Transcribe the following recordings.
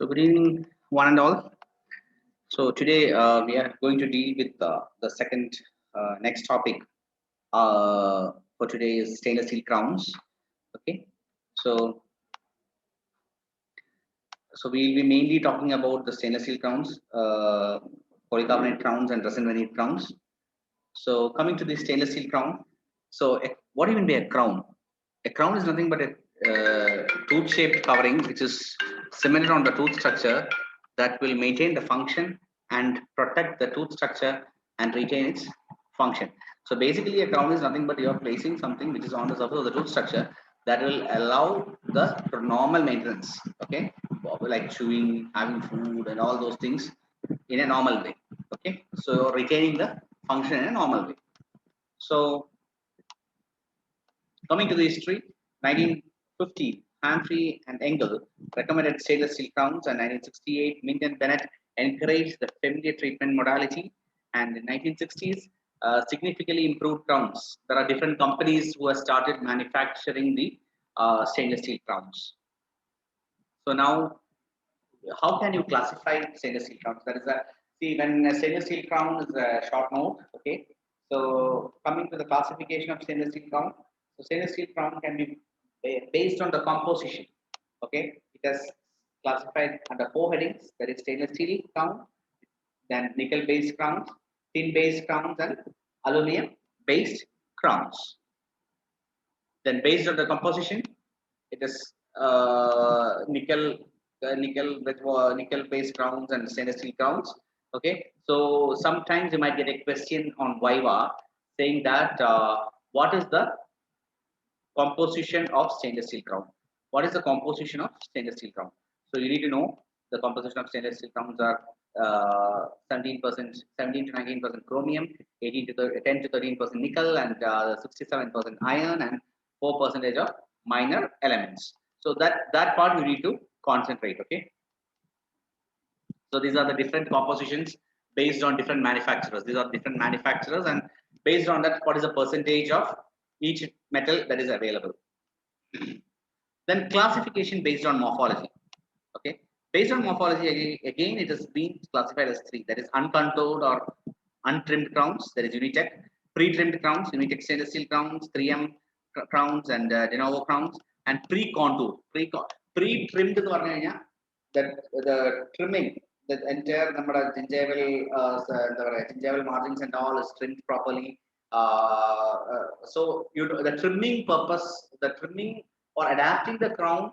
So good evening, one and all. So today we are going to deal with the second next topic for today is stainless steel crowns. Okay, so we'll be mainly talking about the stainless steel crowns, polycarbonate crowns, and resin veneer crowns. So coming to the stainless steel crown, so what even be a crown? A crown is nothing but a tooth-shaped covering which is cemented on the tooth structure that will maintain the function and protect the tooth structure and retain its function. So basically, a crown is nothing but you are placing something which is on the surface of the tooth structure that will allow the normal maintenance. Okay, like chewing, having food, and all those things in a normal way. Okay, so retaining the function in a normal way. So coming to the history, 1950, Humphrey and Engel recommended stainless steel crowns, and 1968, Mint and Bennett encouraged the familiar treatment modality, and in 1960s, significantly improved crowns. There are different companies who have started manufacturing the stainless steel crowns. So now, how can you classify stainless steel crowns? That is a see when a stainless steel crown is a short note. Okay, so coming to the classification of stainless steel crown, so stainless steel crown can be based on the composition. Okay, it has classified under four headings. That is stainless steel crown, then nickel based crowns, tin based crowns, and aluminum based crowns. Then based on the composition, it is nickel with nickel based crowns and stainless steel crowns. Okay, so sometimes you might get a question on Viva saying that what is the composition of stainless steel crown? What is the composition of stainless steel crown? So you need to know the composition of stainless steel crowns are 17%, 17 to 19% chromium, 18 to 10 to 13% nickel, and 67% iron, and 4% of minor elements. So that part you need to concentrate. Okay. So these are the different compositions based on different manufacturers. These are different manufacturers, and based on that, what is the percentage of each metal that is available. Then classification based on morphology. Okay, based on morphology, again it has been classified as three. That is uncontoured or untrimmed crowns. That is Unitec. Pre-trimmed crowns, Unitec stainless steel crowns, 3M crowns, and De Novo crowns, and pre-contoured. Pre-trimmed that the trimming, the entire gingival margins and all is trimmed properly. So the trimming purpose, the trimming or adapting the crown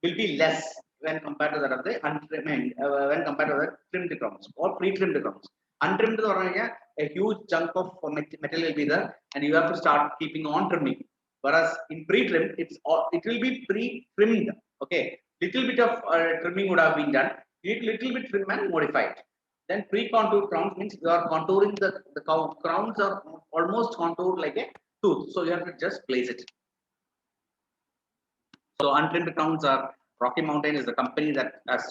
will be less when compared to that of the untrimmed, when compared to the trimmed crowns or pre-trimmed crowns. Untrimmed a huge chunk of metal will be there, and you have to start keeping on trimming. Whereas in pre-trimmed, it will be pre-trimmed. Okay, little bit of trimming would have been done, little bit trim and modified. Then pre-contoured crowns means you are contouring the crowns are almost contoured like a tooth, so you have to just place it. So untrimmed crowns are Rocky Mountain is the company that has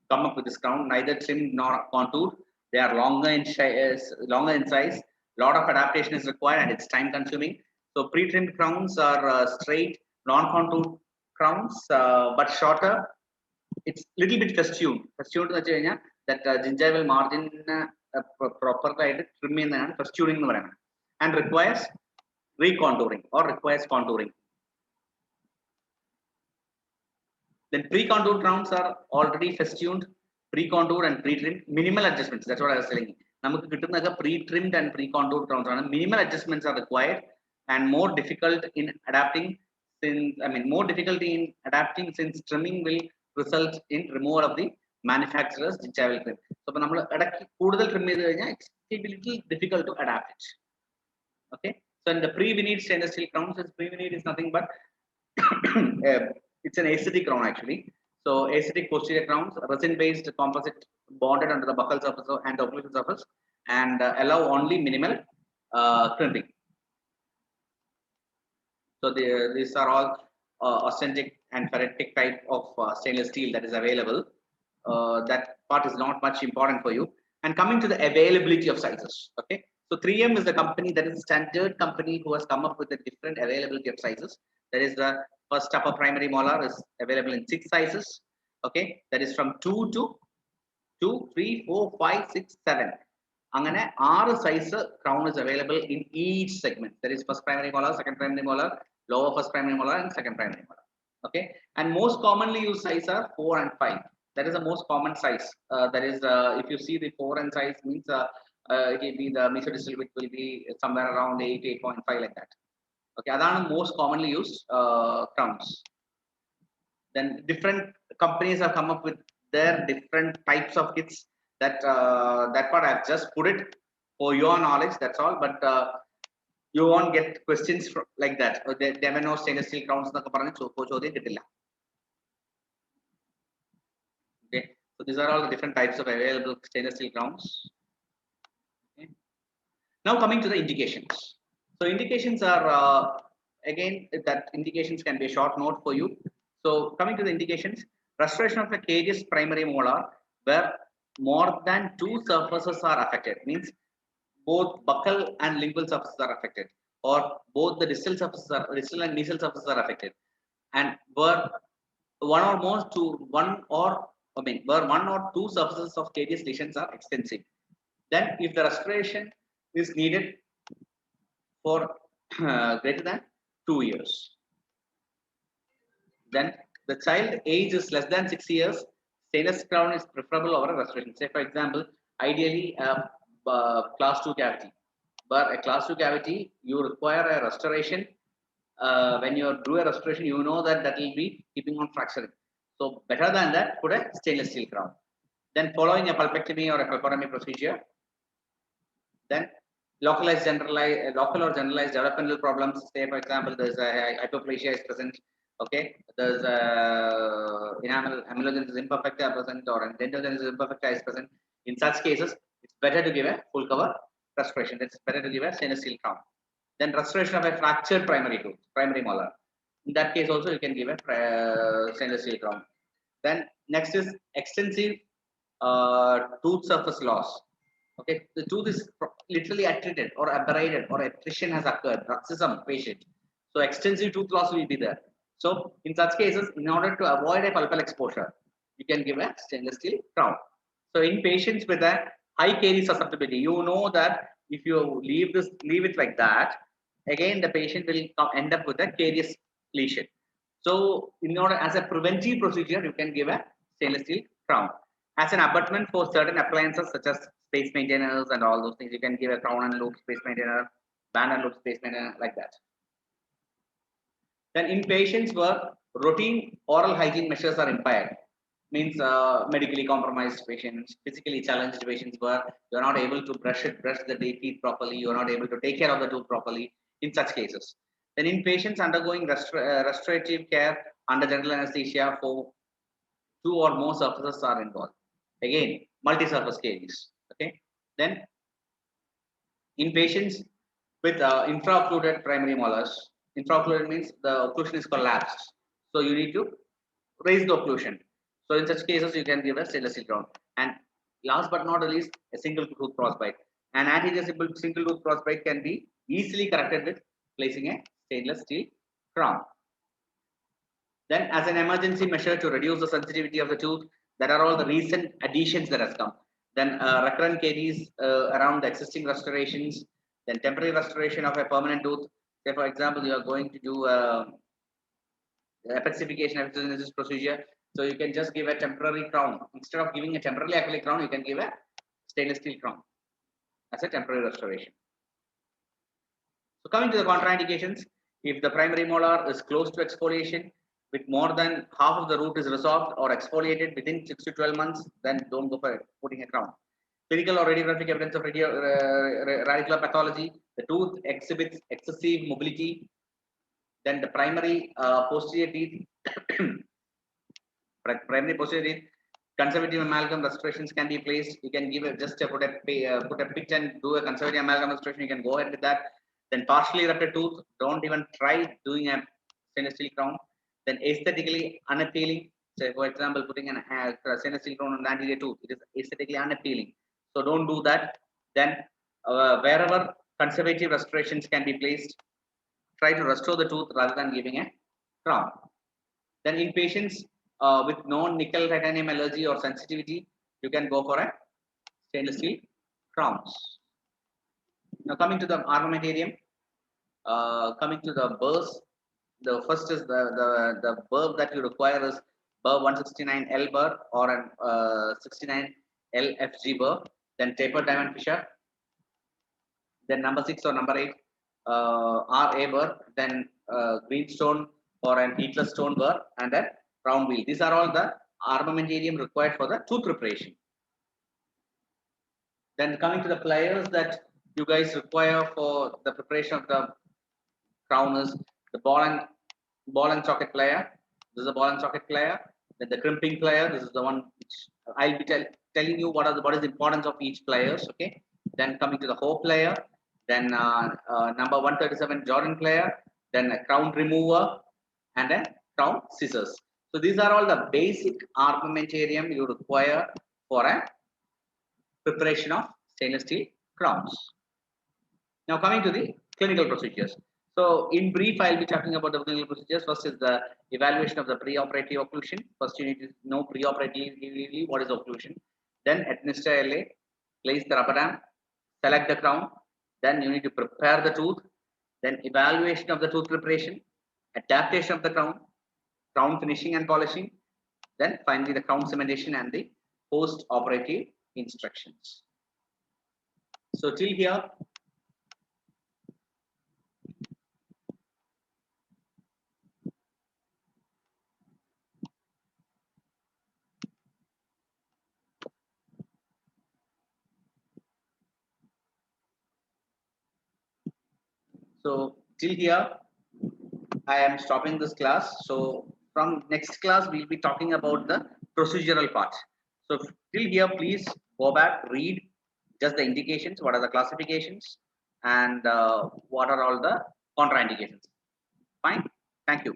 come up with this crown, neither trimmed nor contoured. They are longer in size. Lot of adaptation is required and it's time consuming. So pre-trimmed crowns are straight, non-contoured crowns, but shorter. It's little bit festooned. Festooned that gingival margin proper trim festoning and requires recontouring or requires contouring. Then pre-contoured crowns are already festooned, pre-contoured and pre-trimmed. Minimal adjustments. That's what I was telling you. Pre-trimmed and pre-contoured crowns. Minimal adjustments are required and more difficult in adapting. More difficulty in adapting since trimming will result in removal of the manufacturer's gingival trim. So, trim it will be little difficult to adapt it. Okay. So, in the pre-veneered stainless steel crowns, pre-veneered is nothing but it's an aesthetic crown actually. So aesthetic posterior crowns, resin-based composite bonded under the buccal surface and occlusal surface, and allow only minimal crimping. So these are all austenitic and ferritic type of stainless steel that is available. That part is not much important for you. And coming to the availability of sizes, okay. So 3M is the company that is a standard company who has come up with a different availability of sizes. That is the first upper primary molar is available in 6 sizes. Okay, that is from 2 to 2, 3, 4, 5, 6, 7. Angane 6 size crown is available in each segment. There is first primary molar, second primary molar, lower first primary molar, and second primary molar. Okay, and most commonly used size are 4 and 5. That is the most common size. That is, if you see the 4 and size means it will be the mesodistal width will be somewhere around 8, 8.5 like that. Okay, that are the most commonly used crowns. Then different companies have come up with their different types of kits. That part I've just put it for your knowledge. That's all. But you won't get questions from, like that. There were no stainless steel crowns in the Okay, so these are all the different types of available stainless steel crowns. Okay. Now coming to the indications. So indications are again that indications can be a short note for you. So coming to the indications, restoration of a caries primary molar where more than 2 surfaces are affected, means both buccal and lingual surfaces are affected, or both the distal surfaces are distal and mesial surfaces are affected, and where one or more to one or where 1 or 2 surfaces of caries lesions are extensive. Then if the restoration is needed for greater than 2 years. Then the child age is less than 6 years, stainless crown is preferable over a restoration. Say for example, ideally class 2 cavity. But a class 2 cavity, you require a restoration. When you do a restoration, you know that that will be keeping on fracturing. So better than that, put a stainless steel crown. Then following a pulpectomy or a pulpotomy procedure, then localized generalized local or generalized developmental problems. Say for example, there's a hypoplasia is present. Okay, there's a enamel amelogenesis imperfecta present or dendrogenesis imperfecta is present. In such cases, it's better to give a full cover restoration. It's better to give a stainless steel crown. Then restoration of a fractured primary tooth, primary molar. In that case, also you can give a stainless steel crown. Then next is extensive tooth surface loss. Okay, the tooth is literally attrited or aberrated or attrition has occurred, bruxism patient. So extensive tooth loss will be there. So in such cases, in order to avoid a pulpal exposure, you can give a stainless steel crown. So in patients with a high caries susceptibility, you know that if you leave it like that, again the patient will end up with a caries lesion. So in order as a preventive procedure, you can give a stainless steel crown. As an abutment for certain appliances such as space maintainers and all those things, you can give a crown and loop space maintainer, band and loop space maintainer like that. Then in patients where routine oral hygiene measures are impaired, means medically compromised patients, physically challenged patients where you are not able to brush the teeth properly, you are not able to take care of the tooth properly. In such cases, then in patients undergoing restorative care under general anesthesia for 2 or more surfaces are involved. Again, multi-surface caries. Okay. Then in patients with infraoccluded primary molars, infraoccluded means the occlusion is collapsed. So you need to raise the occlusion. So in such cases, you can give a stainless steel crown. And last but not least, a single tooth frostbite. An anterior single tooth frostbite can be easily corrected with placing a stainless steel crown. Then as an emergency measure to reduce the sensitivity of the tooth, there are all the recent additions that has come. Then recurrent caries around the existing restorations, then temporary restoration of a permanent tooth. Say for example, you are going to do apexification epigenesis procedure. So you can just give a temporary crown. Instead of giving a temporary acrylic crown, you can give a stainless steel crown as a temporary restoration. So coming to the contraindications, if the primary molar is close to exfoliation, with more than half of the root is resolved or exfoliated within 6 to 12 months, then don't go for putting a crown. Clinical or radiographic evidence of radicular pathology, the tooth exhibits excessive mobility, then the primary posterior teeth, primary posterior teeth, conservative amalgam restorations can be placed. You can give just put a pit and do a conservative amalgam restoration. You can go ahead with that. Then partially erupted tooth, don't even try doing a stainless steel crown. Then aesthetically unappealing. Say for example, putting an stainless steel crown on the anterior tooth, it is aesthetically unappealing. So don't do that. Then wherever conservative restorations can be placed, try to restore the tooth rather than giving a crown. Then in patients with no nickel titanium allergy or sensitivity, you can go for a stainless steel crowns. Now coming to the armamentarium, coming to the burrs, the first is the burr that you require is burr 169L burr or an 69L FG burr, then tapered diamond fisher, then number 6 or number 8 RA burr, then greenstone or an heatless stone burr, and then round wheel. These are all the armamentarium required for the tooth preparation. Then coming to the pliers that you guys require for the preparation of the crown is the ball and socket plier. This is a ball and socket plier. Then the crimping plier. This is the one which I'll be telling you what is the importance of each pliers. Okay. Then coming to the hoe plier. Then number 137 Jordan plier. Then a crown remover and then crown scissors. So these are all the basic armamentarium you require for a preparation of stainless steel crowns. Now coming to the clinical procedures. So in brief, I'll be talking about the clinical procedures. First is the evaluation of the preoperative occlusion. First you need to know preoperatively what is occlusion. Then administer LA, place the rubber dam, select the crown. Then you need to prepare the tooth. Then evaluation of the tooth preparation, adaptation of the crown, crown finishing and polishing. Then finally the crown cementation and the post-operative instructions. So till here, so till here, I am stopping this class. So from next class, we'll be talking about the procedural part. So till here, please go back, read just the indications, what are the classifications, and what are all the contraindications. Fine. Thank you.